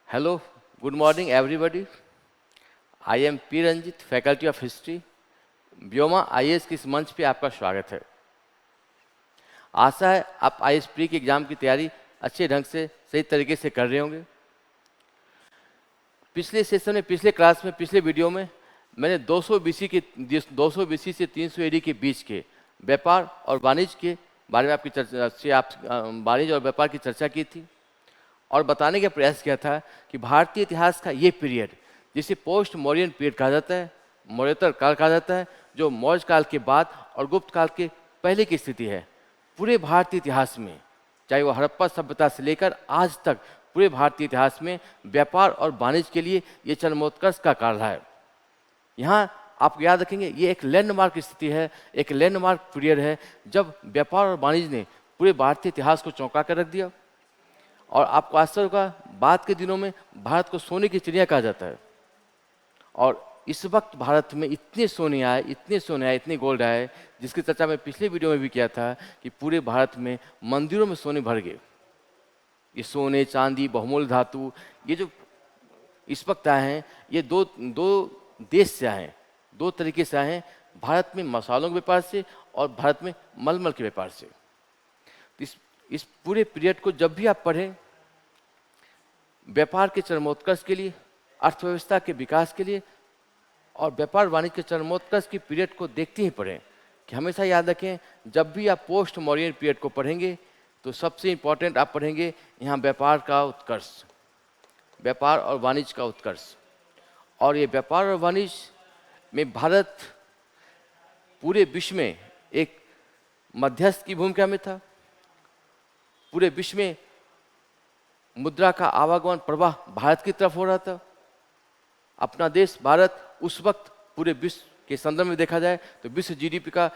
Hello, good morning everybody. I am P. Ranjit, faculty of history, Vyoma IAS के इस मंच पे आपका स्वागत है। आशा है आप आईएएस प्री के एग्जाम की तैयारी अच्छे ढंग से सही तरीके से कर रहे होंगे। पिछले सेशन में, पिछले क्लास में, पिछले वीडियो में मैंने 200 बीसी से 300 एडी के बीच के व्यापार और वाणिज्य के बारे में आपकी चर्चा से वाणिज्य और व्यापार की चर्चा की थी और बताने का प्रयास किया था कि भारतीय इतिहास का ये पीरियड, जिसे पोस्ट मौर्यन पीरियड कहा जाता है, मौर्योत्तर काल कहा जाता है, जो मौर्य काल के बाद और गुप्त काल के पहले की स्थिति है, पूरे भारतीय इतिहास में, चाहे वो हड़प्पा सभ्यता से लेकर आज तक पूरे भारतीय इतिहास में व्यापार और वाणिज्य के लिए ये चरमोत्कर्ष का काल रहा है। यहाँ आप याद रखेंगे, ये एक लैंडमार्क स्थिति है, एक लैंडमार्क पीरियड है, जब व्यापार और वाणिज्य ने पूरे भारतीय इतिहास को चौंका कर रख दिया। और आपको आश्चर्य होगा, बाद के दिनों में भारत को सोने की चिड़िया कहा जाता है। और इस वक्त भारत में इतने सोने आए, इतने गोल्ड आए, जिसकी चर्चा मैं पिछले वीडियो में भी किया था कि पूरे भारत में मंदिरों में सोने भर गए। ये सोने, चांदी, बहुमूल्य धातु, ये जो इस वक्त आए हैं, ये दो देश से आए हैं, दो तरीके से आए हैं। भारत में मसालों के व्यापार से और भारत में मलमल के व्यापार से। इस पूरे पीरियड को जब भी आप पढ़ें, व्यापार के चरमोत्कर्ष के लिए, अर्थव्यवस्था के विकास के लिए और व्यापार वाणिज्य के चरमोत्कर्ष की पीरियड को देखते ही पढ़ें, कि हमेशा याद रखें, जब भी आप पोस्ट मौर्यन पीरियड को पढ़ेंगे तो सबसे इंपॉर्टेंट आप पढ़ेंगे यहाँ व्यापार का उत्कर्ष, व्यापार और वाणिज्य का उत्कर्ष। और ये व्यापार और वाणिज्य में भारत पूरे विश्व में एक मध्यस्थ की भूमिका में था। पूरे विश्व में मुद्रा का आवागमन प्रवाह भारत की तरफ हो रहा था। अपना देश भारत उस वक्त पूरे विश्व के संदर्भ में देखा जाए तो विश्व जीडीपी का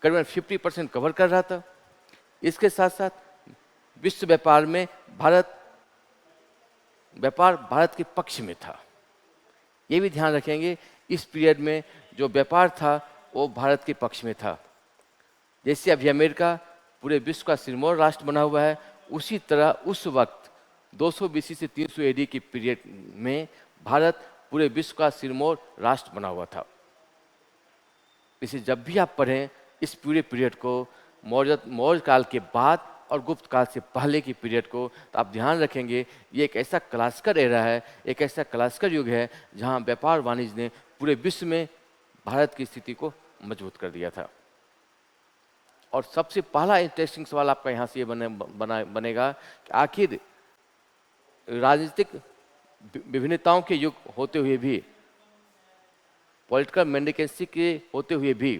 करीबन 50% कवर कर रहा था। इसके साथ साथ विश्व व्यापार में व्यापार भारत के पक्ष में था। ये भी ध्यान रखेंगे, इस पीरियड में जो व्यापार था वो भारत के पक्ष में था। जैसे अभी अमेरिका पूरे विश्व का सिरमौर राष्ट्र बना हुआ है, उसी तरह उस वक्त 200 बीसी से 300 एडी की पीरियड में भारत पूरे विश्व का सिरमौर राष्ट्र बना हुआ था। इसे जब भी आप पढ़ें, इस पूरे पीरियड को, मौर्य काल के बाद और गुप्त काल से पहले की पीरियड को, तो आप ध्यान रखेंगे ये एक ऐसा क्लासिकल एरा है, एक ऐसा क्लासिकल युग है जहाँ व्यापार वाणिज्य ने पूरे विश्व में भारत की स्थिति को मजबूत कर दिया था। और सबसे पहला इंटरेस्टिंग सवाल आपका यहाँ से ये बनेगा कि आखिर राजनीतिक विभिन्नताओं के युग होते हुए भी, पॉलिटिकल मेंडिकेंसी के होते हुए भी,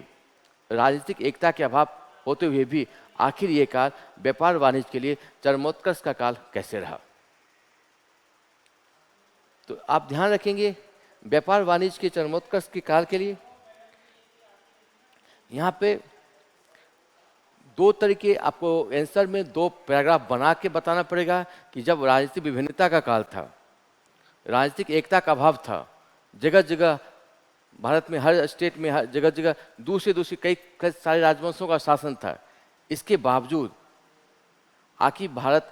राजनीतिक एकता के अभाव होते हुए भी, आखिर ये काल व्यापार वाणिज्य के लिए चरमोत्कर्ष का काल कैसे रहा। तो आप ध्यान रखेंगे, व्यापार वाणिज्य के चरमोत्कर्ष के काल के लिए यहाँ पे दो तरीके, आपको आंसर में दो पैराग्राफ बना के बताना पड़ेगा कि जब राजनीतिक विभिन्नता का काल था, राजनीतिक एकता का अभाव था, जगह जगह भारत में, हर स्टेट में, हर जगह जगह दूसरे कई सारे राजवंशों का शासन था, इसके बावजूद आखिर भारत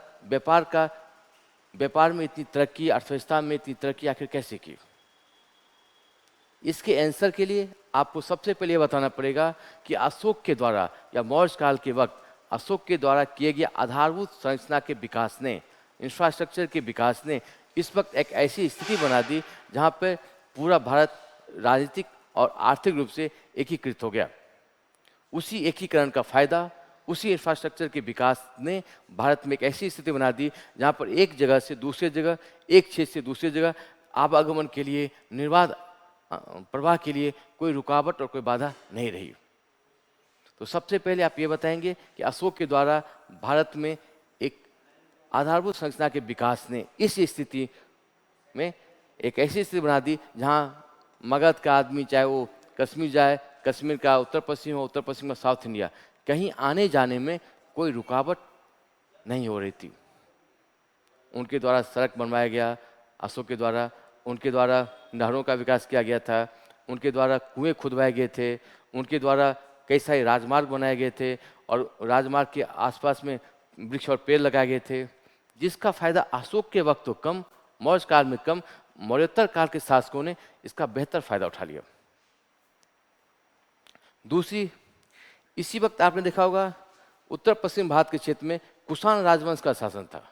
व्यापार में इतनी तरक्की, अर्थव्यवस्था में इतनी तरक्की आखिर कैसे की। इसके आंसर के लिए आपको सबसे पहले बताना पड़ेगा कि अशोक के द्वारा या मौर्य काल के वक्त अशोक के द्वारा किए गए आधारभूत संरचना के विकास ने, इंफ्रास्ट्रक्चर के विकास ने इस वक्त एक ऐसी स्थिति बना दी जहां पे पूरा भारत राजनीतिक और आर्थिक रूप से एकीकृत हो गया। उसी एकीकरण का फायदा, उसी इंफ्रास्ट्रक्चर के विकास ने भारत में एक ऐसी स्थिति बना दी जहां पर एक जगह से दूसरी जगह, एक क्षेत्र से दूसरी जगह आवागमन के लिए, निर्बाध प्रवाह के लिए कोई रुकावट और कोई बाधा नहीं रही। तो सबसे पहले आप ये बताएंगे कि अशोक के द्वारा भारत में एक आधारभूत संरचना के विकास ने इस स्थिति में एक ऐसी स्थिति बना दी जहां मगध का आदमी, चाहे वो कश्मीर जाए, कश्मीर का उत्तर पश्चिम हो, उत्तर पश्चिम का साउथ इंडिया, कहीं आने जाने में कोई रुकावट नहीं हो रही थी। उनके द्वारा सड़क बनवाया गया, अशोक के द्वारा, उनके द्वारा नहरों का विकास किया गया था, उनके द्वारा कुएं खुदवाए गए थे, उनके द्वारा कई सारे राजमार्ग बनाए गए थे और राजमार्ग के आसपास में वृक्ष और पेड़ लगाए गए थे, जिसका फायदा अशोक के वक्त तो कम, मौर्य काल में कम, मौर्योत्तर काल के शासकों ने इसका बेहतर फायदा उठा लिया। दूसरी, इसी वक्त आपने देखा होगा उत्तर पश्चिम भारत के क्षेत्र में कुषाण राजवंश का शासन था,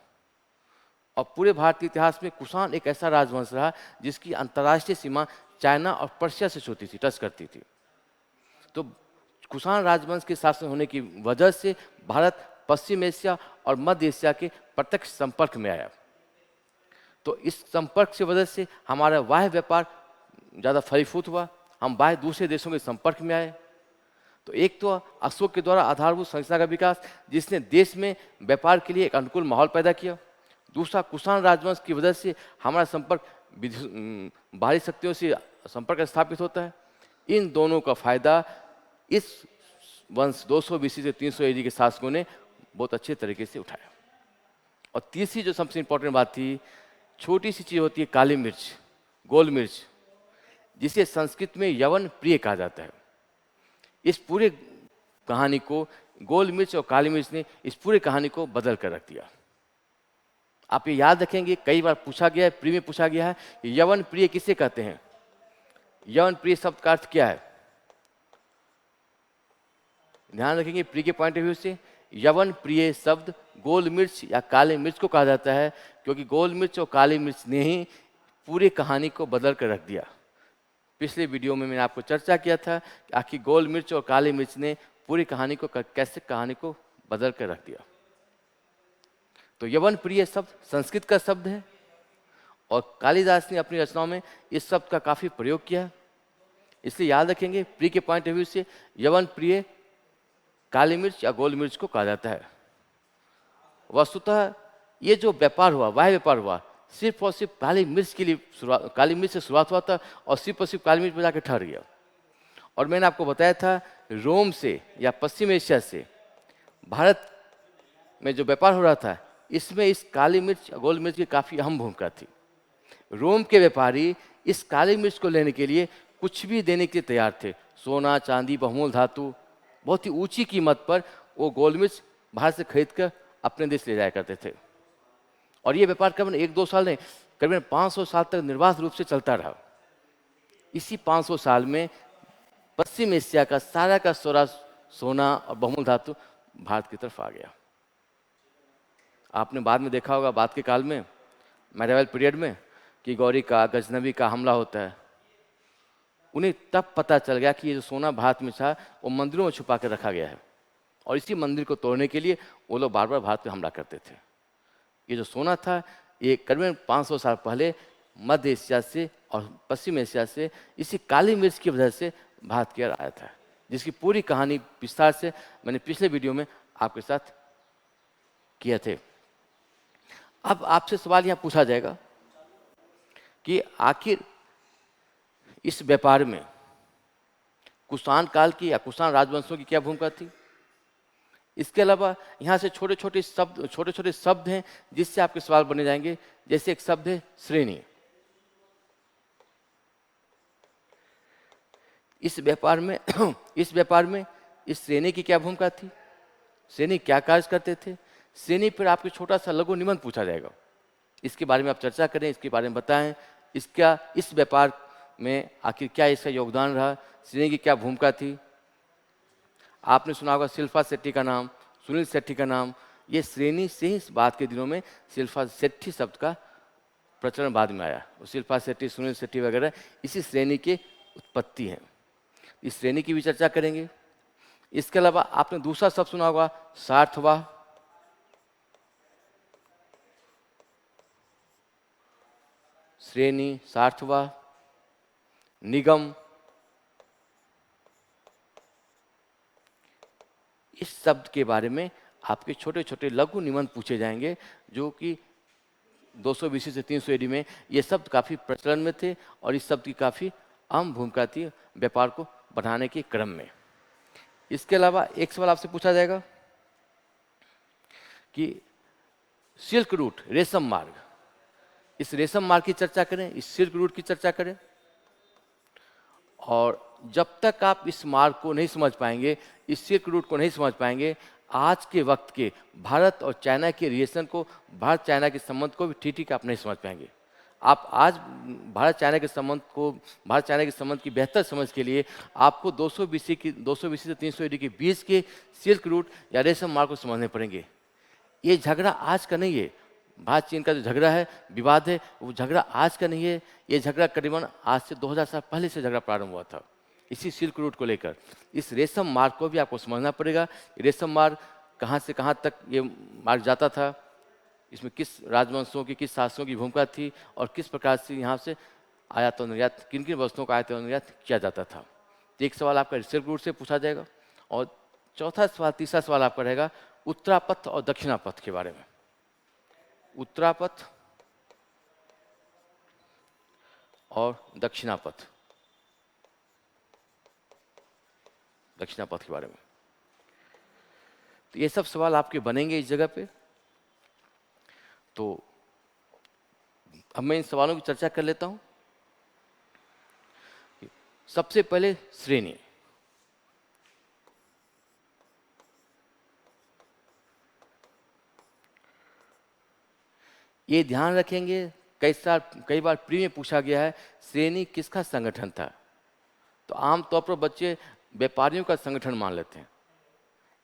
और पूरे भारत के इतिहास में कुषाण एक ऐसा राजवंश रहा जिसकी अंतर्राष्ट्रीय सीमा चाइना और पर्शिया से छूती थी, टच करती थी। तो कुषाण राजवंश के शासन होने की वजह से भारत पश्चिम एशिया और मध्य एशिया के प्रत्यक्ष संपर्क में आया। तो इस संपर्क की वजह से हमारा बाह्य व्यापार ज़्यादा फलीभूत हुआ, हम बाह्य दूसरे देशों के संपर्क में आए। तो एक तो अशोक के द्वारा आधारभूत संरचना का विकास, जिसने देश में व्यापार के लिए एक अनुकूल माहौल पैदा किया। दूसरा, कुषाण राजवंश की वजह से हमारा संपर्क बाहरी शक्तियों से संपर्क स्थापित होता है। इन दोनों का फायदा इस वंश 200 BC से 300 AD के शासकों ने बहुत अच्छे तरीके से उठाया। और तीसरी जो सबसे इंपॉर्टेंट बात थी, छोटी सी चीज़ होती है काली मिर्च, गोल मिर्च, जिसे संस्कृत में यवन प्रिय कहा जाता है। इस पूरे कहानी को गोल मिर्च और काली मिर्च ने इस पूरे कहानी को बदल कर रख दिया। आप ये याद रखेंगे, कई बार पूछा गया है, प्री में पूछा गया है, यवन प्रिय किसे कहते हैं? यवन प्रिय शब्द का अर्थ क्या है? ध्यान रखेंगे, प्री के पॉइंट ऑफ व्यू से यवन प्रिय शब्द गोल मिर्च या काले मिर्च को कहा जाता है, क्योंकि गोल मिर्च और काली मिर्च ने ही पूरी कहानी को बदल कर रख दिया। पिछले वीडियो में मैंने आपको चर्चा किया था कि आखिर गोल मिर्च और काली मिर्च ने पूरी कहानी को कैसे कहानी को बदल कर रख दिया। तो यवन प्रिय शब्द संस्कृत का शब्द है, और कालिदास ने अपनी रचनाओं में इस शब्द का काफ़ी प्रयोग किया। इसलिए याद रखेंगे, प्री के पॉइंट ऑफ व्यू से यवन प्रिय काली मिर्च या गोल मिर्च को कहा जाता है। वस्तुतः ये जो व्यापार हुआ, बाह्य व्यापार हुआ, सिर्फ और सिर्फ काली मिर्च के लिए काली मिर्च से शुरुआत हुआ था, और सिर्फ और सिर्फ काली मिर्च में जाकर ठहर गया। और मैंने आपको बताया था, रोम से या पश्चिम एशिया से भारत में जो व्यापार हो रहा था, इसमें इस काली मिर्च या गोल मिर्च की काफ़ी अहम भूमिका थी। रोम के व्यापारी इस काली मिर्च को लेने के लिए कुछ भी देने के लिए तैयार थे। सोना, चांदी, बहुमूल्य धातु, बहुत ही ऊंची कीमत पर वो गोल मिर्च बाहर से खरीद कर अपने देश ले जाया करते थे। और ये व्यापार करीबन 1-2 साल नहीं, करीबन 500 साल तक निर्बाध रूप से चलता रहा। इसी 500 साल में पश्चिम एशिया का सारा का सारा सोना और बहुमूल्य धातु भारत की तरफ आ गया। आपने बाद में देखा होगा, बाद के काल में, मेडिवल पीरियड में, कि गौरी का, गजनवी का हमला होता है। उन्हें तब पता चल गया कि ये जो सोना भारत में था वो मंदिरों में छुपा कर रखा गया है, और इसी मंदिर को तोड़ने के लिए वो लोग बार बार भारत पे हमला करते थे। ये जो सोना था, ये करीबन 500 साल पहले मध्य एशिया से और पश्चिम एशिया से इसी काली मिर्च की वजह से भारत की ओर आया था, जिसकी पूरी कहानी विस्तार से मैंने पिछले वीडियो में आपके साथ किए थे। अब आपसे सवाल यहाँ पूछा जाएगा कि आखिर इस व्यापार में कुषाण काल की या कुषाण राजवंशों की क्या भूमिका थी? इसके अलावा यहाँ से छोटे छोटे शब्द हैं जिससे आपके सवाल बने जाएंगे। जैसे एक शब्द है श्रेणी। इस व्यापार में इस श्रेणी की क्या भूमिका थी? श्रेणी क्या कार्य करते थे? श्रेणी पर आपके छोटा सा लघु निबंध पूछा जाएगा। इसके बारे में आप चर्चा करें, इसके बारे में बताएं, इस व्यापार में आखिर क्या इसका योगदान रहा, श्रेणी की क्या भूमिका थी। आपने सुना होगा शिल्पा शेट्टी का नाम, सुनील शेट्टी का नाम। ये श्रेणी से ही बाद के दिनों में शिल्पा शेट्टी शब्द का प्रचलन बाद में आया। शिल्पा शेट्टी, सुनील शेट्टी वगैरह इसी श्रेणी की उत्पत्ति है। इस श्रेणी की भी चर्चा करेंगे। इसके अलावा आपने दूसरा शब्द सुना होगा सार्थवाह। श्रेणी, सार्थवाह, निगम। इस शब्द के बारे में आपके छोटे छोटे लघु निबंध पूछे जाएंगे, जो कि 200 BC से 300 AD में ये शब्द काफ़ी प्रचलन में थे, और इस शब्द की काफ़ी अहम भूमिका थी व्यापार को बढ़ाने के क्रम में। इसके अलावा एक सवाल आपसे पूछा जाएगा कि सिल्क रूट, रेशम मार्ग, इस रेशम मार्ग की चर्चा करें, इस सिल्क रूट की चर्चा करें। और जब तक आप इस मार्ग को नहीं समझ पाएंगे, इस सिल्क रूट को नहीं समझ पाएंगे, आज के वक्त के भारत और चाइना के रिलेशन को, भारत चाइना के संबंध को भी ठीक आप नहीं समझ पाएंगे। आप आज भारत चाइना के संबंध की बेहतर समझ के लिए आपको 200 बीसी से 300 ईडी के बीच के सिल्क रूट या रेशम मार्ग को समझने पड़ेंगे। ये झगड़ा आज का नहीं है। भारत चीन का जो झगड़ा है, विवाद है, वो झगड़ा आज का नहीं है। ये झगड़ा करीबन आज से 2000 साल पहले से झगड़ा प्रारंभ हुआ था, इसी सिल्क रूट को लेकर। इस रेशम मार्ग को भी आपको समझना पड़ेगा। रेशम मार्ग कहाँ से कहाँ तक ये मार्ग जाता था, इसमें किस राजवंशों की, किस शासकों की भूमिका थी, और किस प्रकार से यहाँ से आयात और निर्यात, किन किन वस्तुओं का आयात और निर्यात किया जाता था। तो एक सवाल आपका सिल्क रूट से पूछा जाएगा। और तीसरा सवाल आपका रहेगा उत्तरापथ और दक्षिणापथ के बारे में। उत्तरापथ और दक्षिणापथ के बारे में। तो ये सब सवाल आपके बनेंगे इस जगह पे। तो अब मैं इन सवालों की चर्चा कर लेता हूं। सबसे पहले श्रेणी। ये ध्यान रखेंगे, कई बार प्री में पूछा गया है श्रेणी किसका संगठन था। तो आमतौर पर बच्चे व्यापारियों का संगठन मान लेते हैं,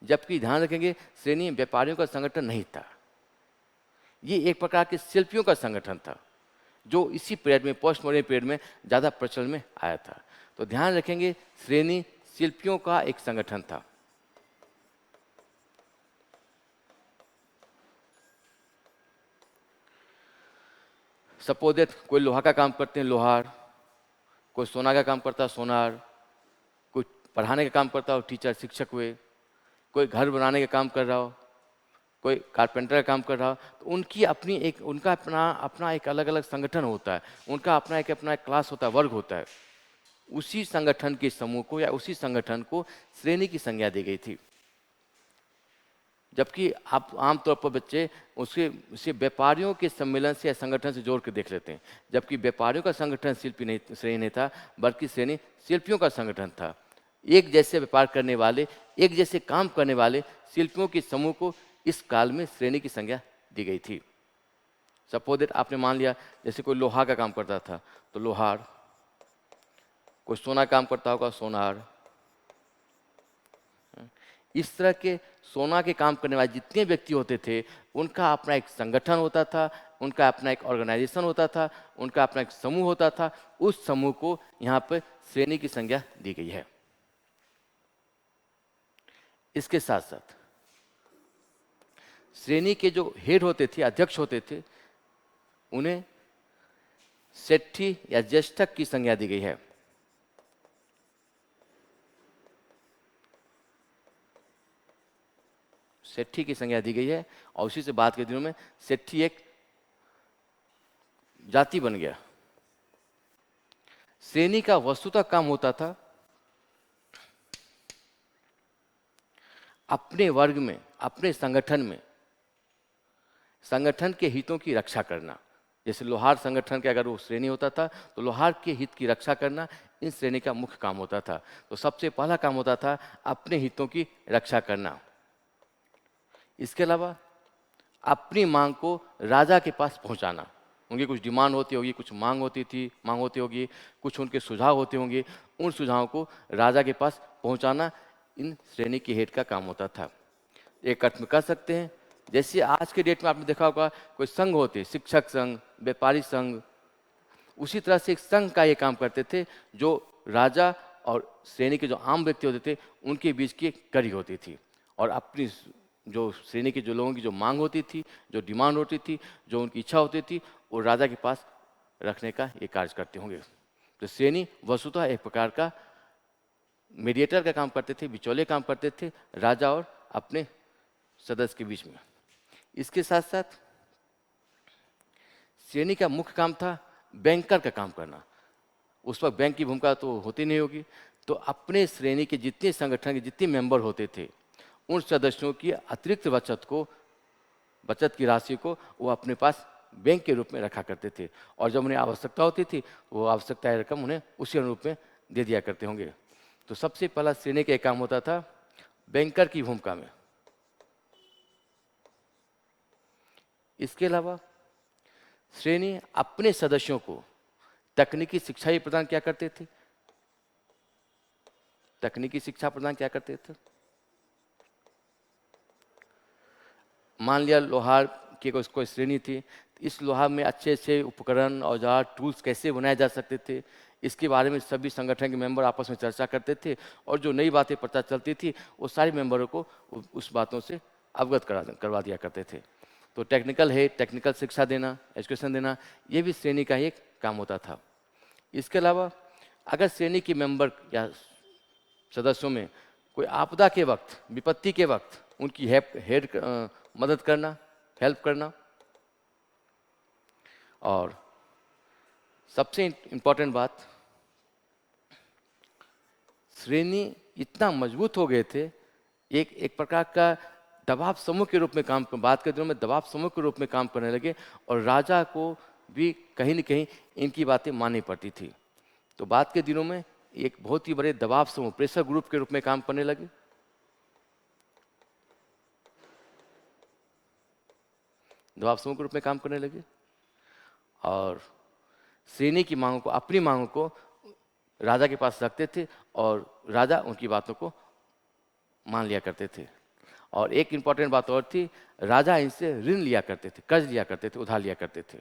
जबकि ध्यान रखेंगे श्रेणी व्यापारियों का संगठन नहीं था। ये एक प्रकार के शिल्पियों का संगठन था, जो इसी पीरियड में, पोस्ट मॉडर्न पीरियड में ज़्यादा प्रचलन में आया था। तो ध्यान रखेंगे श्रेणी शिल्पियों का एक संगठन था। सपोज दैट कोई लोहा का काम करते हैं, लोहार। कोई सोना का काम करता है, सोनार। कोई पढ़ाने का काम करता हो, टीचर, शिक्षक हुए। कोई घर बनाने का काम कर रहा हो, कोई कारपेंटर का काम कर रहा हो। तो उनका अपना एक अलग अलग संगठन होता है, उनका अपना एक क्लास होता है, वर्ग होता है। उसी संगठन के समूह को या उसी संगठन को श्रेणी की संज्ञा दी गई थी। जबकि आप आमतौर पर बच्चे उसे व्यापारियों के सम्मेलन से या संगठन से जोड़ के देख लेते हैं, जबकि व्यापारियों का संगठन श्रेणी नहीं था, बल्कि श्रेणी शिल्पियों का संगठन था। एक जैसे व्यापार करने वाले, एक जैसे काम करने वाले शिल्पियों के समूह को इस काल में श्रेणी की संज्ञा दी गई थी। सपोज दैट आपने मान लिया जैसे कोई लोहा का काम करता था तो लोहार, कोई सोना काम करता होगा, सोनार। इस तरह के सोना के काम करने वाले जितने व्यक्ति होते थे, उनका अपना एक संगठन होता था, उनका अपना एक ऑर्गेनाइजेशन होता था, उनका अपना एक समूह होता था। उस समूह को यहाँ पर श्रेणी की संज्ञा दी गई है। इसके साथ साथ श्रेणी के जो हेड होते थे, अध्यक्ष होते थे, उन्हें सेट्ठी या ज्येष्ठक की संज्ञा दी गई है। सेट्ठी की संज्ञा दी गई है। और उसी से बाद के दिनों में सेट्ठी एक जाति बन गया। श्रेणी का वस्तुतः काम होता था अपने वर्ग में, अपने संगठन में, संगठन के हितों की रक्षा करना। जैसे लोहार संगठन के अगर वो श्रेणी होता था तो लोहार के हित की रक्षा करना इन श्रेणी का मुख्य काम होता था। तो सबसे पहला काम होता था अपने हितों की रक्षा करना। इसके अलावा अपनी मांग को राजा के पास पहुंचाना। उनकी कुछ डिमांड होती होगी, कुछ मांग होती होगी, कुछ उनके सुझाव होते होंगे, उन सुझावों को राजा के पास पहुंचाना इन श्रेणी के हेड का काम होता था। एक अर्थ में कह सकते हैं जैसे आज के डेट में आपने देखा होगा कोई संघ होते, शिक्षक संघ, व्यापारी संघ, उसी तरह से एक संघ का ये काम करते थे, जो राजा और श्रेणी के जो आम व्यक्ति होते थे उनके बीच की एक कड़ी होती थी। और अपनी जो श्रेणी के जो लोगों की जो मांग होती थी, जो डिमांड होती थी, जो उनकी इच्छा होती थी, वो राजा के पास रखने का ये कार्य करते होंगे। तो श्रेणी वस्तुतः एक प्रकार का मीडिएटर का काम करते थे, बिचौलिए काम करते थे राजा और अपने सदस्य के बीच में। इसके साथ साथ श्रेणी का मुख्य काम था बैंकर का काम करना। उस वक्त बैंक की भूमिका तो होती नहीं होगी, तो अपने श्रेणी के जितने संगठन के जितने मेंबर होते थे, उन सदस्यों की अतिरिक्त बचत की राशि को वो अपने पास बैंक के रूप में रखा करते थे। और जब उन्हें आवश्यकता होती थी, वो आवश्यकता रकम उन्हें उसी अनुरूप में दे दिया करते होंगे। तो सबसे पहला श्रेणी का काम होता था बैंकर की भूमिका में। इसके अलावा श्रेणी अपने सदस्यों को तकनीकी शिक्षा ही प्रदान क्या करते थे? तकनीकी शिक्षा प्रदान क्या करते थे? मान लिया लोहार की कोई श्रेणी थी, इस लोहार में अच्छे अच्छे उपकरण, औजार, टूल्स कैसे बनाए जा सकते थे, इसके बारे में सभी संगठन के मेंबर आपस में चर्चा करते थे, और जो नई बातें पता चलती थी वो सारे मेंबरों को उस बातों से अवगत करवा दिया करते थे। तो टेक्निकल है, टेक्निकल शिक्षा देना, एजुकेशन देना, ये भी श्रेणी का ही एक काम होता था। इसके अलावा अगर श्रेणी के मेंबर या सदस्यों में कोई आपदा के वक्त, विपत्ति के वक्त उनकी मदद करना, हेल्प करना, और सबसे इम्पोर्टेंट बात, श्रेणी इतना मजबूत हो गए थे, एक प्रकार का दबाव समूह के रूप में बात के दिनों में दबाव समूह के रूप में काम करने लगे, और राजा को भी कहीं न कहीं इनकी बातें माननी पड़ती थी। तो बात के दिनों में एक बहुत ही बड़े दबाव समूह, प्रेशर ग्रुप के रूप में काम करने लगे। दबाव समूह के रूप में काम करने लगे, और श्रेणी की मांगों को, अपनी मांगों को राजा के पास रखते थे, और राजा उनकी बातों को मान लिया करते थे। और एक इम्पॉर्टेंट बात और थी, राजा इनसे ऋण लिया करते थे, कर्ज लिया करते थे, उधार लिया करते थे।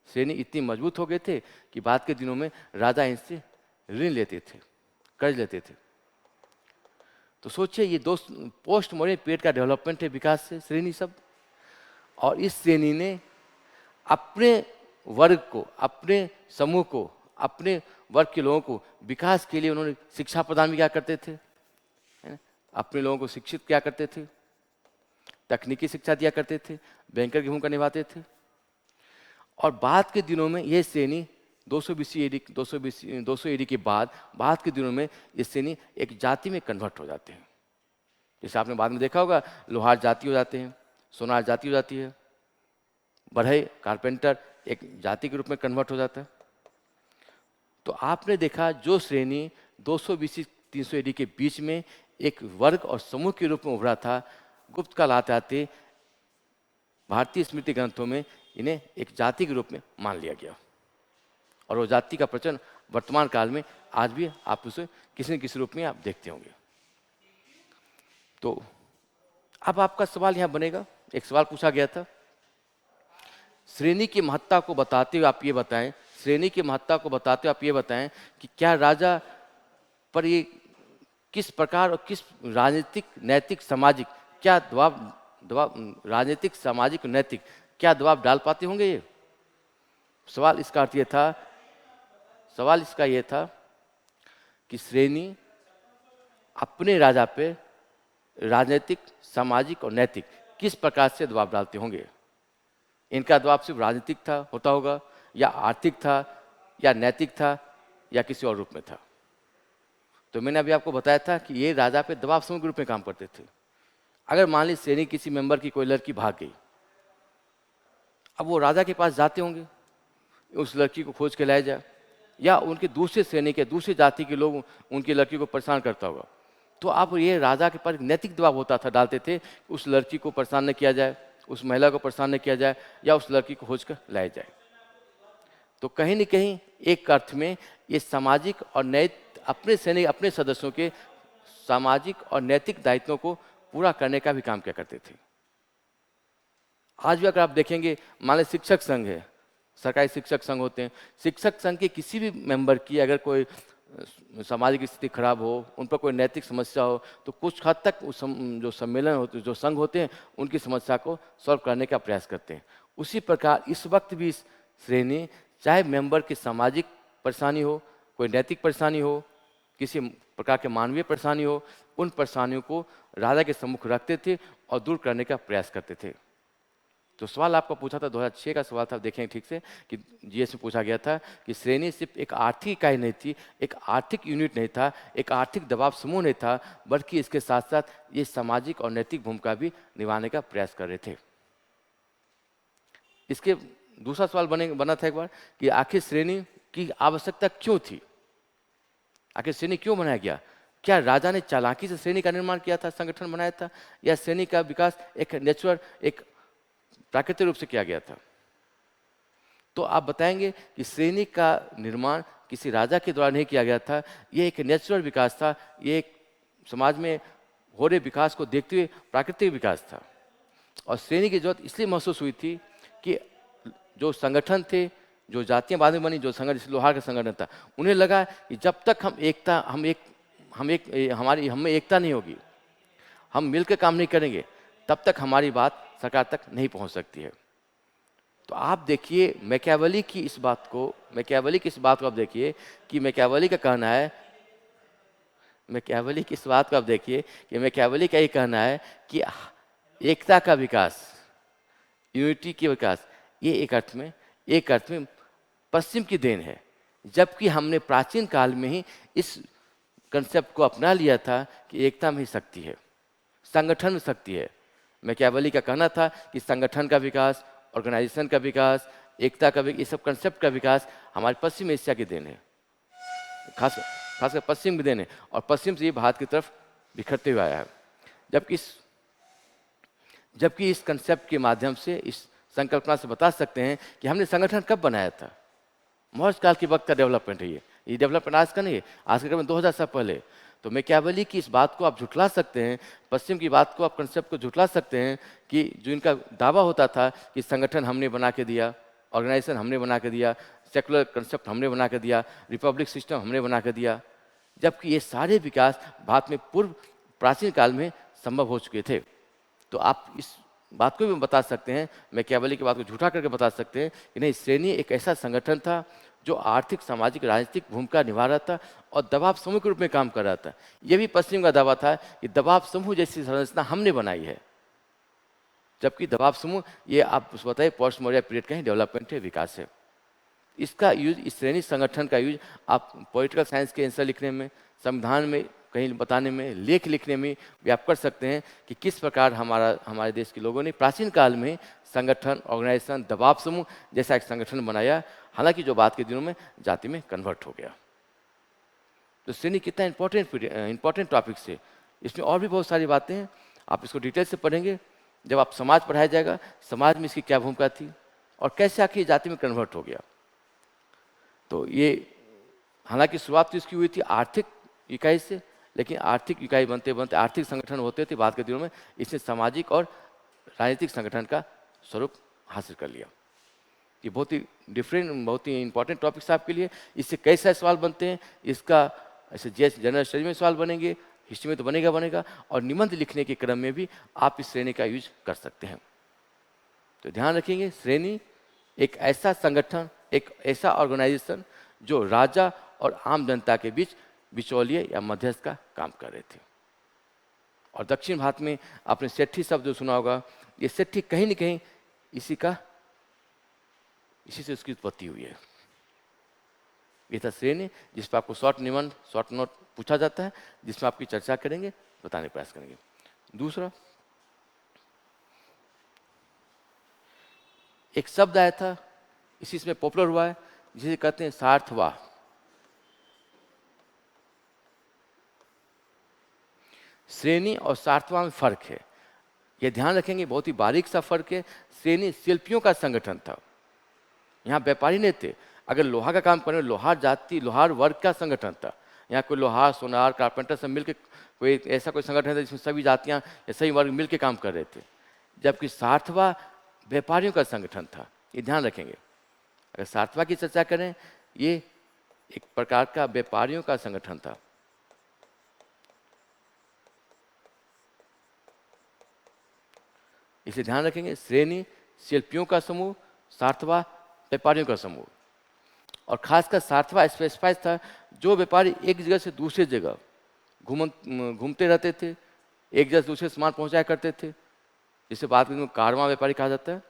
श्रेणी इतनी मजबूत हो गए थे कि बाद के दिनों में राजा इनसे ऋण लेते थे, कर्ज लेते थे। तो सोचिए, ये दो पोस्ट मॉडर्न पीरियड का डेवलपमेंट है, विकास से श्रेणी सब, और इस श्रेणी ने अपने वर्ग को, अपने समूह को, अपने वर्ग के लोगों को विकास के लिए उन्होंने शिक्षा प्रदान भी क्या करते थे, अपने लोगों को शिक्षित क्या करते थे, तकनीकी शिक्षा दिया करते थे, बैंकर की भूमिका निभाते थे। और बाद के दिनों में ये श्रेणी 200 एडी के बाद के दिनों में ये श्रेणी एक जाति में कन्वर्ट हो जाते हैं। जैसे आपने बाद में देखा होगा, लोहार जाति हो जाते हैं, सोनार जाति हो जाती है, बढ़ई, कारपेंटर एक जाति के रूप में कन्वर्ट हो जाता है। तो आपने देखा, जो श्रेणी 200 BC 300 एडी के बीच में एक वर्ग और समूह के रूप में उभरा था, गुप्त काल आते आते भारतीय स्मृति ग्रंथों में इन्हें एक जाति के रूप में मान लिया गया, और वो जाति का प्रचलन वर्तमान काल में आज भी आप उसे किसी न किसी रूप में आप देखते होंगे। तो अब आपका सवाल यहाँ बनेगा, एक सवाल पूछा गया था, श्रेणी की महत्ता को बताते हुए आप ये बताएं, श्रेणी की महत्ता को बताते हुए आप ये बताएं कि क्या राजा पर ये किस प्रकार और किस राजनीतिक, नैतिक, सामाजिक क्या दबाव राजनीतिक, सामाजिक, नैतिक क्या दबाव डाल पाते होंगे ये? सवाल इसका अर्थ ये था, सवाल इसका ये था कि श्रेणी अपने राजा पे राजनीतिक, सामाजिक और नैतिक किस प्रकार से दबाव डालते होंगे। इनका दबाव सिर्फ राजनीतिक था, होता होगा, या आर्थिक था, या नैतिक था, या किसी और रूप में था। तो मैंने अभी आपको बताया था कि ये राजा पे दबाव समूह के रूप में काम करते थे। अगर मान ली श्रेणी किसी मेंबर की कोई लड़की भाग गई, अब वो राजा के पास जाते होंगे, उस लड़की को खोज के लाया जाए, या उनके दूसरे श्रेणी के, दूसरे जाति के लोग उनकी लड़की को परेशान करता होगा, तो आप ये राजा के पास नैतिक दबाव होता था, डालते थे, उस लड़की को परेशान न किया जाए, उस महिला को परेशान न किया जाए, या उस लड़की को खोज कर लाया जाए। तो कहीं न कहीं एक अर्थ में ये सामाजिक और नैतिक, अपने श्रेणी, अपने सदस्यों के सामाजिक और नैतिक दायित्वों को पूरा करने का भी काम क्या करते थे। आज भी अगर आप देखेंगे, मान लें शिक्षक संघ है, सरकारी शिक्षक संघ होते हैं, शिक्षक संघ के किसी भी मेंबर की अगर कोई सामाजिक स्थिति खराब हो, उन पर कोई नैतिक समस्या हो, तो कुछ हद तक जो सम्मेलन होते, जो संघ होते हैं, उनकी समस्या को सॉल्व करने का प्रयास करते हैं। उसी प्रकार इस वक्त भी श्रेणी, चाहे मेंबर की सामाजिक परेशानी हो, कोई नैतिक परेशानी हो, किसी प्रकार के मानवीय परेशानी हो, उन परेशानियों को राजा के सम्मुख रखते थे और दूर करने का प्रयास करते थे। तो सवाल आपको पूछा था, 2006 का सवाल था, देखें ठीक से, कि जीएस में पूछा गया था कि श्रेणी सिर्फ एक आर्थिक इकाई नहीं थी, एक आर्थिक यूनिट नहीं था, एक आर्थिक दबाव समूह नहीं था, बल्कि इसके साथ साथ ये सामाजिक और नैतिक भूमिका भी निभाने का प्रयास कर रहे थे। इसके दूसरा सवाल बना था एक बार कि आखिर श्रेणी की आवश्यकता क्यों थी, आखिर श्रेणी क्यों बनाया गया? क्या राजा ने चालाकी से श्रेणी का निर्माण किया था, संगठन बनाया था, या श्रेणी का विकास एक नेचुरल, एक प्राकृतिक रूप से किया गया था? तो आप बताएंगे कि श्रेणी का निर्माण किसी राजा के द्वारा नहीं किया गया था, ये एक नेचुरल विकास था, ये एक समाज में हो रहे विकास को देखते हुए प्राकृतिक विकास था। और श्रेणी की जरूरत इसलिए महसूस हुई थी कि जो संगठन थे, जो जातियां बाद में बनी, जो संगठन लोहार का संगठन था, उन्हें लगा कि जब तक हमारी हम में एकता नहीं होगी, हम मिलकर काम नहीं करेंगे, तब तक हमारी बात सरकार तक नहीं पहुंच सकती है। तो आप देखिए मैकियावेली की इस बात को आप देखिए कि मैकियावेली का कहना है, मैकियावेली की इस बात को आप देखिए कि मैकियावेली का ये कहना है कि एकता का विकास, यूनिटी की विकास, ये एक अर्थ में पश्चिम की देन है, जबकि हमने प्राचीन काल में ही इस कंसेप्ट को अपना लिया था कि एकता में ही शक्ति है, संगठन में शक्ति है। मैकियावेली का कहना था कि संगठन का विकास, ऑर्गेनाइजेशन का विकास, एकता का विकास, ये सब कंसेप्ट का विकास हमारे पश्चिम एशिया की देन है, खासकर पश्चिम की देन है, और पश्चिम से ये भारत की तरफ बिखरते हुए आया है। जबकि इस कंसेप्ट के माध्यम से, इस संकल्पना से बता सकते हैं कि हमने संगठन कब बनाया था। मौर्य काल के वक्त का डेवलपमेंट है ये डेवलपमेंट आज का नहीं है, आज के करीब 2000 साल पहले। तो मैकियावेली की इस बात को आप झुठला सकते हैं, पश्चिम की बात को आप, कंसेप्ट को झुठला सकते हैं कि जो इनका दावा होता था कि संगठन हमने बना के दिया, ऑर्गेनाइजेशन हमने बना के दिया, सेकुलर कंसेप्ट हमने बना के दिया, रिपब्लिक सिस्टम हमने बना के दिया, जबकि ये सारे विकास भारत में पूर्व प्राचीन काल में संभव हो चुके थे। तो आप इस बात को भी बता सकते हैं, मैकियावेली की बात को झूठा करके बता सकते हैं कि नहीं, श्रेणी एक ऐसा संगठन था जो आर्थिक, सामाजिक, राजनीतिक भूमिका निभा रहा था और दबाव समूह के रूप में काम कर रहा था। यह भी पश्चिम का दावा था कि दबाव समूह जैसी संरचना हमने बनाई है, जबकि दबाव समूह ये आप बताइए पोस्ट मौर्य पीरियड का ही डेवलपमेंट है, विकास है। इसका यूज, इस श्रेणी संगठन का यूज आप पॉलिटिकल साइंस के आंसर लिखने में, संविधान में कहीं बताने में, लेख लिखने में भी आप कर सकते हैं कि किस प्रकार हमारे देश के लोगों ने प्राचीन काल में संगठन, ऑर्गेनाइजेशन, दबाव समूह जैसा एक संगठन बनाया, हालांकि जो बाद के दिनों में जाति में कन्वर्ट हो गया। तो श्रेणी कितना इंपॉर्टेंट टॉपिक है, इसमें और भी बहुत सारी बातें हैं, आप इसको डिटेल से पढ़ेंगे। जब आप समाज पढ़ाया जाएगा, समाज में इसकी क्या भूमिका थी और कैसे आखिर जाति में कन्वर्ट हो गया। तो ये हालांकि शुरुआत तो इसकी हुई थी आर्थिक इकाई से, लेकिन आर्थिक इकाई बनते बनते आर्थिक संगठन होते थे बाद के दिनों में, इसने सामाजिक और राजनीतिक संगठन का स्वरूप हासिल कर लिया। ये बहुत ही डिफरेंट, बहुत ही इंपॉर्टेंट टॉपिक्स आपके लिए। इससे कई सारे सवाल बनते हैं, इसका ऐसे जनरल स्टडीज में सवाल बनेंगे, हिस्ट्री में तो बनेगा, और निबंध लिखने के क्रम में भी आप इस श्रेणी का यूज कर सकते हैं। तो ध्यान रखेंगे, श्रेणी एक ऐसा संगठन, एक ऐसा ऑर्गेनाइजेशन जो राजा और आम जनता के बीच बिचौलिए या मध्यस्थ का काम कर रहे थे। और दक्षिण भारत में आपने सेठी शब्द जो सुना होगा, ये सेठी कहीं न कहीं इसी से उसकी उत्पत्ति हुई है। ये था श्रेणी, जिस पर आपको शॉर्ट निबंध, शॉर्ट नोट पूछा जाता है, जिसमें आपकी चर्चा करेंगे, बताने का प्रयास करेंगे। दूसरा, एक शब्द आया था, इसी में पॉपुलर हुआ है, जिसे कहते हैं सार्थवाह। श्रेणी और सार्थवाह में फर्क है, ये ध्यान रखेंगे, बहुत ही बारीक सा फर्क है। श्रेणी शिल्पियों का संगठन था, यहाँ व्यापारी नहीं थे। अगर लोहा का काम करने, लोहार जाति, लोहार वर्ग का संगठन था। यहाँ कोई लोहार, सोनार, कारपेंटर सब मिलकर कोई ऐसा कोई संगठन था जिसमें सभी जातियाँ या सभी वर्ग मिलकर काम कर रहे थे। जबकि सार्थवाह व्यापारियों का संगठन था, ये ध्यान रखेंगे। अगर सार्थवाह की चर्चा करें, ये एक प्रकार का व्यापारियों का संगठन था। इसे ध्यान रखेंगे, श्रेणी शिल्पियों का समूह, सार्थवाह व्यापारियों का समूह। और खासकर सार्थवाह स्पेसिफाइड था, जो व्यापारी एक जगह से दूसरी जगह घूमते रहते थे, एक जगह से दूसरे सामान पहुंचाया करते थे, जिसे बाद में कारवां व्यापारी कहा जाता है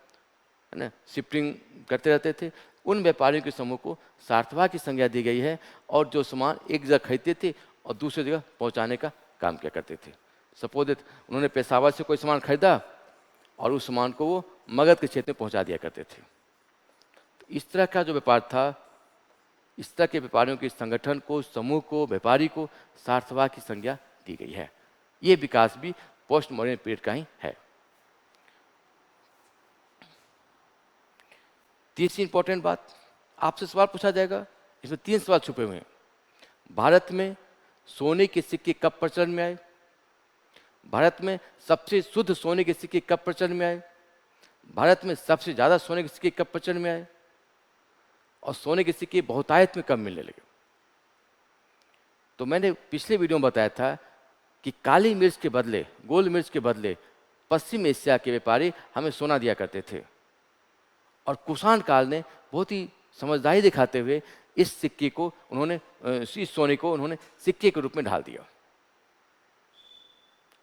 ना, शिफ्टिंग करते रहते थे। उन व्यापारियों के समूह को सार्थवाह की संज्ञा दी गई है, और जो सामान एक जगह खरीदते थे और दूसरी जगह पहुंचाने का काम किया करते थे। सपोज उन्होंने पेशावर से कोई सामान खरीदा और उस सामान को वो मगध के क्षेत्र में पहुंचा दिया करते थे। इस तरह का जो व्यापार था, इस तरह के व्यापारियों के संगठन को, समूह को, व्यापारी को सार्थवाह की संज्ञा दी गई है। ये विकास भी पोस्ट मॉडर्न पीरियड का ही है। तीसरी इंपॉर्टेंट बात, आपसे सवाल पूछा जाएगा, इसमें 3 सवाल छुपे हुए हैं। भारत में सोने के सिक्के कब प्रचलन में आए? भारत में सबसे शुद्ध सोने के सिक्के कब प्रचलन में आए? भारत में सबसे ज़्यादा सोने के सिक्के कब प्रचलन में आए? और सोने के सिक्के बहुतायत में कब मिलने लगे? तो मैंने पिछले वीडियो में बताया था कि काली मिर्च के बदले, गोल मिर्च के बदले पश्चिम एशिया के व्यापारी हमें सोना दिया करते थे, और कुषाण काल ने बहुत ही समझदारी दिखाते हुए इस सिक्के को उन्होंने, इस सोने को उन्होंने सिक्के के रूप में ढाल दिया।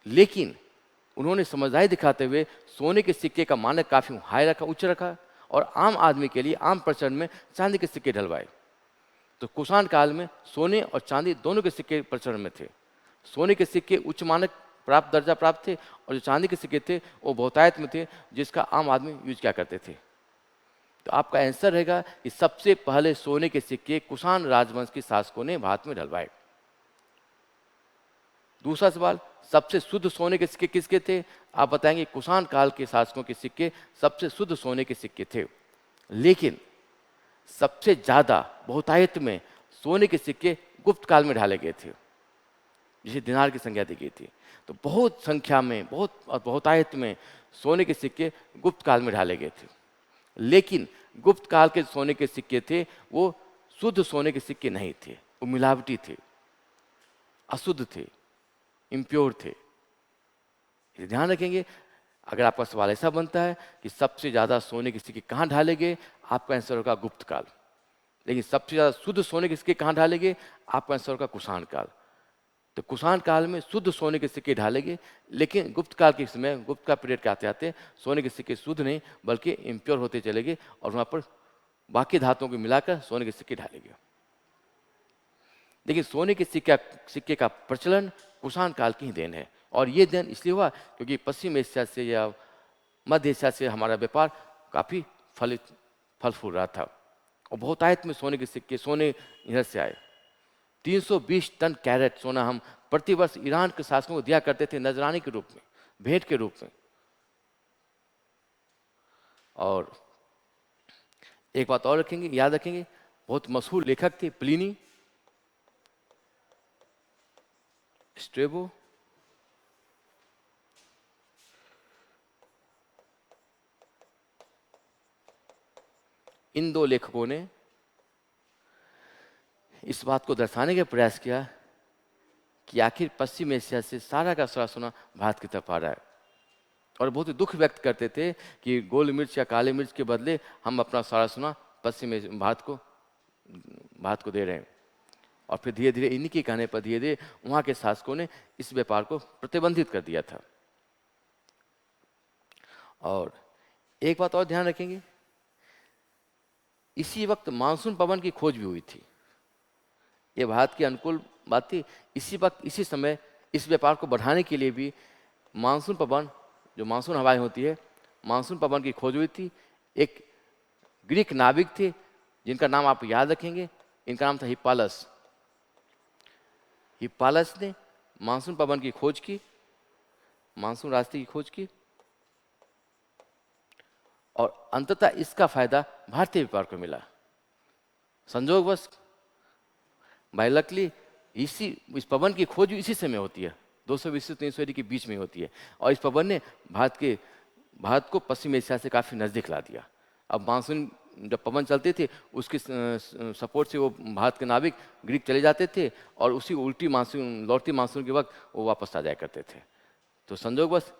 लेकिन उन्होंने समझदारी दिखाते हुए सोने के सिक्के का मानक काफ़ी हाई रखा, उच्च रखा, और आम आदमी के लिए आम प्रचलन में चांदी के सिक्के ढलवाए। तो कुषाण काल में सोने और चांदी दोनों के सिक्के प्रचलन में थे। सोने के सिक्के उच्च मानक प्राप्त, दर्जा प्राप्त थे, और जो चांदी के सिक्के थे वो बहुतायत में थे, जिसका आम आदमी यूज किया करते थे। तो आपका आंसर रहेगा कि सबसे पहले सोने के सिक्के कुषाण राजवंश के शासकों ने भारत में ढलवाए। दूसरा सवाल, सबसे शुद्ध सोने के सिक्के किसके थे? आप बताएंगे कुषाण काल के शासकों के सिक्के सबसे शुद्ध सोने के सिक्के थे। लेकिन सबसे ज़्यादा बहुतायत में सोने के सिक्के गुप्त काल में ढाले गए थे, जिसे दिनार की संज्ञा दी गई थी। तो बहुत संख्या में, बहुतायत में सोने के सिक्के गुप्त काल में ढाले गए थे। लेकिन गुप्त काल के सोने के सिक्के थे वो शुद्ध सोने के सिक्के नहीं थे, वो मिलावटी थे, अशुद्ध थे, इम्प्योर थे। ये ध्यान रखेंगे। अगर आपका सवाल ऐसा बनता है कि सबसे ज़्यादा सोने के सिक्के कहाँ ढाले गए, आपका आंसर होगा गुप्त काल। लेकिन सबसे ज़्यादा शुद्ध सोने के सिक्के कहाँ ढाले गए, आपका आंसर होगा कुषाण काल। तो कुषाण काल में शुद्ध सोने के सिक्के ढाले गए, लेकिन गुप्त काल के समय, गुप्त का पीरियड के आते आते सोने के सिक्के शुद्ध नहीं बल्कि इम्प्योर होते चले गए, और वहाँ पर बाकी धातुओं को मिलाकर सोने के सिक्के ढाले गए। देखिए, सोने के सिक्के का प्रचलन कुषाण काल की ही देन है, और ये देन इसलिए हुआ क्योंकि पश्चिम एशिया से या मध्य एशिया से हमारा व्यापार काफ़ी फल फूल रहा था, और बहुतायत में सोने के सिक्के, सोने इधर से आए। 320 टन कैरेट सोना हम प्रतिवर्ष ईरान के शासकों को दिया करते थे, नजरानी के रूप में, भेंट के रूप में। और एक बात और रखेंगे, याद रखेंगे, बहुत मशहूर लेखक थे प्लिनी, स्ट्रेबो, इन 2 लेखकों ने इस बात को दर्शाने का प्रयास किया कि आखिर पश्चिम एशिया से सारा का सारा सोना भारत की तरफ आ रहा है, और बहुत ही दुख व्यक्त करते थे कि गोल मिर्च या काले मिर्च के बदले हम अपना सारा सोना भारत को दे रहे हैं। और फिर धीरे धीरे इन्हीं के कहने पर धीरे धीरे वहाँ के शासकों ने इस व्यापार को प्रतिबंधित कर दिया था। और एक बात और ध्यान रखेंगे, इसी वक्त मानसून पवन की खोज भी हुई थी। ये भारत की अनुकूल बात थी। इसी वक्त, इसी समय इस व्यापार को बढ़ाने के लिए भी मानसून पवन, जो मानसून हवाएं होती है, मानसून पवन की खोज हुई थी। एक ग्रीक नाविक थे जिनका नाम आप याद रखेंगे, इनका नाम था हिप्पालस। हिप्पालस ने मानसून पवन की खोज की, मानसून रास्ते की खोज की, और अंततः इसका फायदा भारतीय व्यापार को मिला। संयोगवश, बाय लकली, इस पवन की खोज इसी समय होती है, 220 से 300 ईडी के बीच में होती है, और इस पवन ने भारत को पश्चिम एशिया से काफ़ी नज़दीक ला दिया। अब मानसून जब पवन चलते थे, उसके सपोर्ट से वो भारत के नाविक ग्रीक चले जाते थे, और उसी उल्टी मानसून, लौटती मानसून के वक्त वो वापस आ जाया करते थे। तो संयोगवश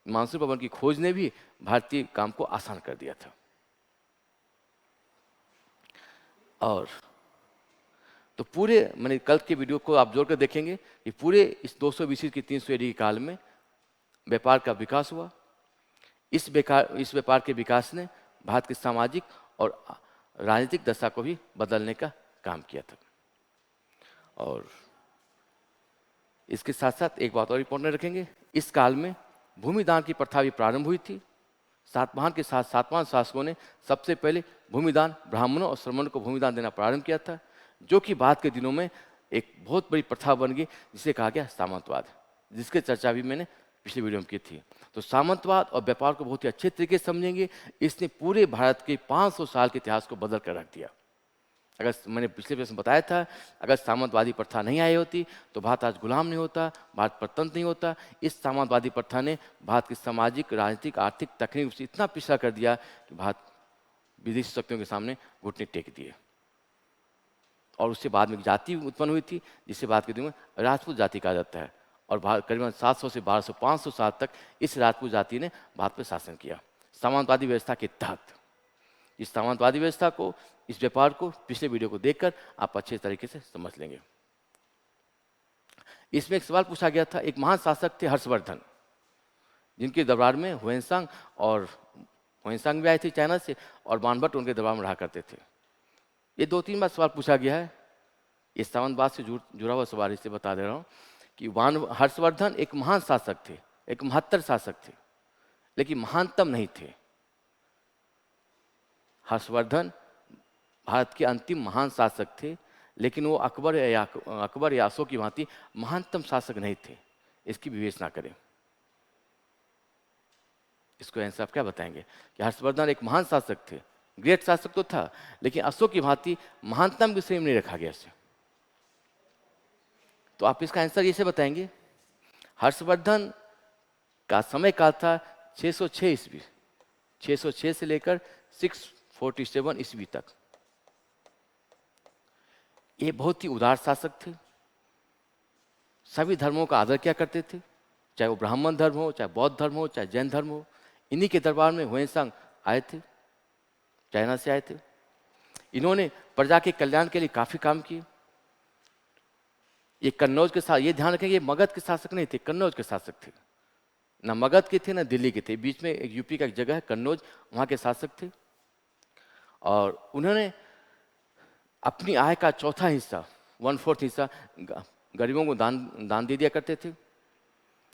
मानसून पवन की खोज ने भी भारतीय काम को आसान कर दिया था। और तो पूरे, मैंने कल के वीडियो को आप जोड़कर देखेंगे कि पूरे इस 220 की 300 ईडी के काल में व्यापार का विकास हुआ। इस व्यापार के विकास ने भारत की सामाजिक और राजनीतिक दशा को भी बदलने का काम किया था। और इसके साथ साथ एक बात और इंपॉर्टेंट रखेंगे, इस काल में भूमिदान की प्रथा भी प्रारंभ हुई थी। सातवाहन के साथ सातवाहन शासकों ने सबसे पहले भूमिदान, ब्राह्मणों और श्रमणों को भूमिदान देना प्रारंभ किया था, जो कि बाद के दिनों में एक बहुत बड़ी प्रथा बन गई, जिसे कहा गया सामंतवाद, जिसकी चर्चा भी मैंने पिछले वीडियो में की थी। तो सामंतवाद और व्यापार को बहुत ही अच्छे तरीके से समझेंगे। इसने पूरे भारत के 500 साल के इतिहास को बदल कर रख दिया। अगर मैंने पिछले प्रश्न बताया था, अगर सामंतवादी प्रथा नहीं आई होती तो भारत आज गुलाम नहीं होता, भारत परतंत्र नहीं होता। इस सामंतवादी प्रथा ने भारत की सामाजिक, राजनीतिक, आर्थिक, तकनीक से इतना पिछड़ा कर दिया कि भारत विदेशी शक्तियों के सामने घुटने टेक दिए। और उससे बाद में जाति उत्पन्न हुई थी, जिसे बाद के दिन में राजपूत जाति कहा जाता है। और करीबन 700 से 1200 500 साल तक इस राजपूत जाति ने भारत पर शासन किया सामंतवादी व्यवस्था के तहत। इस सामंतवादी व्यवस्था को, इस व्यापार को पिछले वीडियो को देखकर आप अच्छे तरीके से समझ लेंगे। इसमें एक सवाल पूछा गया था, एक महान शासक थे हर्षवर्धन, जिनके दरबार में हुएनसांग भी आए थे चाइना से, और बाणभट्ट उनके दरबार में रहा करते थे। ये 2-3 बार सवाल पूछा गया है। इस सामंतवाद से जुड़ा हुआ सवाल इससे बता दे रहा हूँ कि हर्षवर्धन एक महान शासक थे, एक महत्तर शासक थे, लेकिन महानतम नहीं थे। हर्षवर्धन भारत के अंतिम महान शासक थे, लेकिन वो अकबर या अशोक की भांति महानतम शासक नहीं थे। इसकी विवेचना करें। इसको आंसर आप क्या बताएंगे कि हर्षवर्धन एक महान शासक थे, ग्रेट शासक तो था, लेकिन अशोक की भांति महानतम के श्रेणी में नहीं रखा गया इसे। तो आप इसका आंसर ये से बताएंगे, हर्षवर्धन का समय काल था 606 ईस्वी, 606 से लेकर 647 ईस्वी तक। ये बहुत ही उदार शासक थे, सभी धर्मों का आदर किया करते थे, चाहे वो ब्राह्मण धर्म हो, चाहे बौद्ध धर्म हो, चाहे जैन धर्म हो। इन्हीं के दरबार में हुएनसांग आए थे, चाइना से आए थे। इन्होंने प्रजा के कल्याण के लिए काफी काम किए। ये कन्नौज के साथ, ये ध्यान रखें, ये मगध के शासक नहीं थे, कन्नौज के शासक थे। ना मगध के थे ना दिल्ली के थे, बीच में एक यूपी का एक जगह है कन्नौज, वहाँ के शासक थे। और उन्होंने अपनी आय का चौथा हिस्सा, 1/4 हिस्सा गरीबों को दान दे दिया करते थे।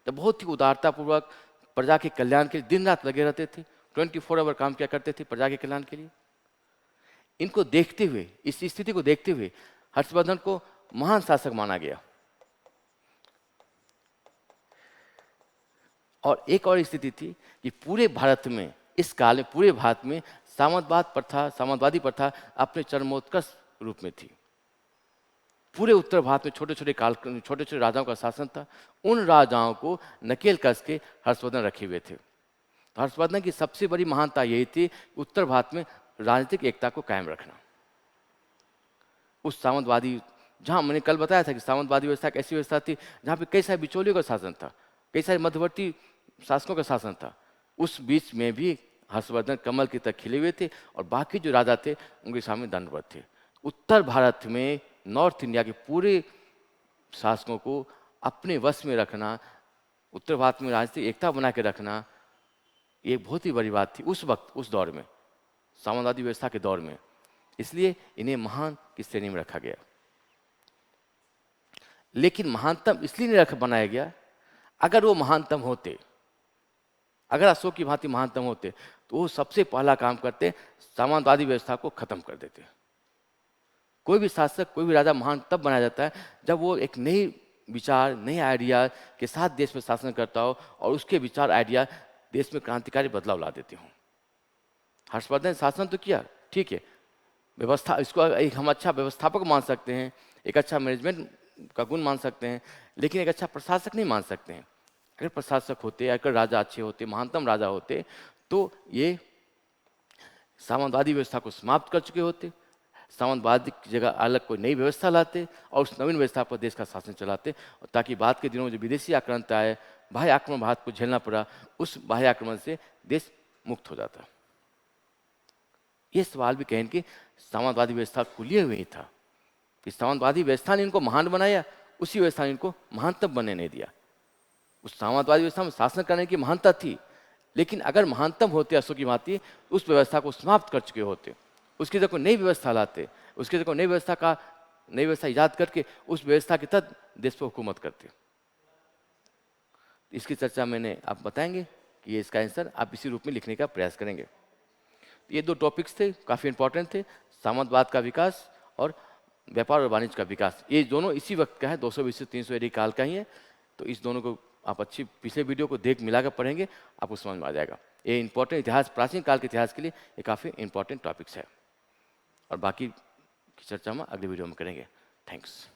तो बहुत ही उदारतापूर्वक प्रजा के कल्याण के लिए दिन रात लगे रहते थे, 24 आवर काम किया करते थे प्रजा के कल्याण के लिए। इनको देखते हुए, इस स्थिति को देखते हुए हर्षवर्धन को महान शासक माना गया। और एक और स्थिति थी कि पूरे भारत में, इस काल में पूरे भारत में सामंतवादी प्रथा अपने चरमोत्कर्ष रूप में थी। पूरे उत्तर भारत में छोटे छोटे राजाओं का शासन था। उन राजाओं को नकेल कस के हर्षवर्धन रखे हुए थे। तो हर्षवर्धन की सबसे बड़ी महानता यही थी, उत्तर भारत में राजनीतिक एकता को कायम रखना। उस सामंतवादी, जहाँ मैंने कल बताया था कि सामंतवादी व्यवस्था एक ऐसी व्यवस्था थी जहाँ पे कई सारे बिचौलियों का शासन था, कई सारे मध्यवर्ती शासकों का शासन था। उस बीच में भी हर्षवर्धन कमल की तरह खिले हुए थे और बाकी जो राजा थे उनके सामने दंडवत थे। उत्तर भारत में, नॉर्थ इंडिया के पूरे शासकों को अपने वश में रखना, उत्तर भारत में राजनीतिक एकता बना के रखना, ये बहुत ही बड़ी बात थी उस वक्त, उस दौर में, सामंतवादी व्यवस्था के दौर में। इसलिए इन्हें महान की श्रेणी में रखा गया। लेकिन महानतम इसलिए नहीं बनाया गया, अगर वो महानतम होते, अगर अशोक की भांति महानतम होते, तो वो सबसे पहला काम करते, सामंतवादी व्यवस्था को खत्म कर देते। कोई भी शासक, कोई भी राजा महान तब बनाया जाता है जब वो एक नई विचार, नए आइडिया के साथ देश में शासन करता हो और उसके विचार, आइडिया देश में क्रांतिकारी बदलाव ला देते हों। हर्षवर्धन शासन तो किया, ठीक है, व्यवस्था, इसको एक हम अच्छा व्यवस्थापक मान सकते हैं, एक अच्छा मैनेजमेंट का गुण मान सकते हैं, लेकिन एक अच्छा प्रशासक नहीं मान सकते हैं। अगर प्रशासक होते, अगर राजा अच्छे होते, महानतम राजा होते, तो ये सामंतवादी व्यवस्था को समाप्त कर चुके होते, सामंतवादी की जगह अलग कोई नई व्यवस्था लाते और उस नवीन व्यवस्था पर देश का शासन चलाते, और ताकि बाद के दिनों में जो विदेशी आक्रांत आए, बाह्य आक्रमण भारत को झेलना पड़ा, उस बाह्य आक्रमण से देश मुक्त हो जाता। ये सवाल भी कहें कि सामंतवादी व्यवस्था को लिए हुए ही था कि सामंतवादी व्यवस्था ने इनको महान बनाया, उसी व्यवस्था ने इनको महानतम बनने नहीं दिया। उस सामंतवादी व्यवस्था में शासन करने की महानता थी, लेकिन अगर महानतम होते अशोक की भांति, उस व्यवस्था को समाप्त कर चुके होते, उसकी जगह नई व्यवस्था लाते, उसकी जगह नई व्यवस्था ईजाद करके उस व्यवस्था के तहत देश पर हुकूमत करते। इसकी चर्चा मैंने, आप बताएंगे कि ये इसका आंसर आप इसी रूप में लिखने का प्रयास करेंगे। ये 2 टॉपिक्स थे, काफ़ी इंपॉर्टेंट थे, सामंतवाद का विकास और व्यापार और वाणिज्य का विकास। ये दोनों इसी वक्त का है, 220 से 300 AD काल का ही है। तो इस दोनों को आप अच्छी पिछले वीडियो को देख मिलाकर पढ़ेंगे, आपको समझ में आ जाएगा। ये इंपॉर्टेंट इतिहास, प्राचीन काल के इतिहास के लिए ये काफ़ी इंपॉर्टेंट टॉपिक्स है, और बाकी की चर्चा हम अगले वीडियो में करेंगे। थैंक्स।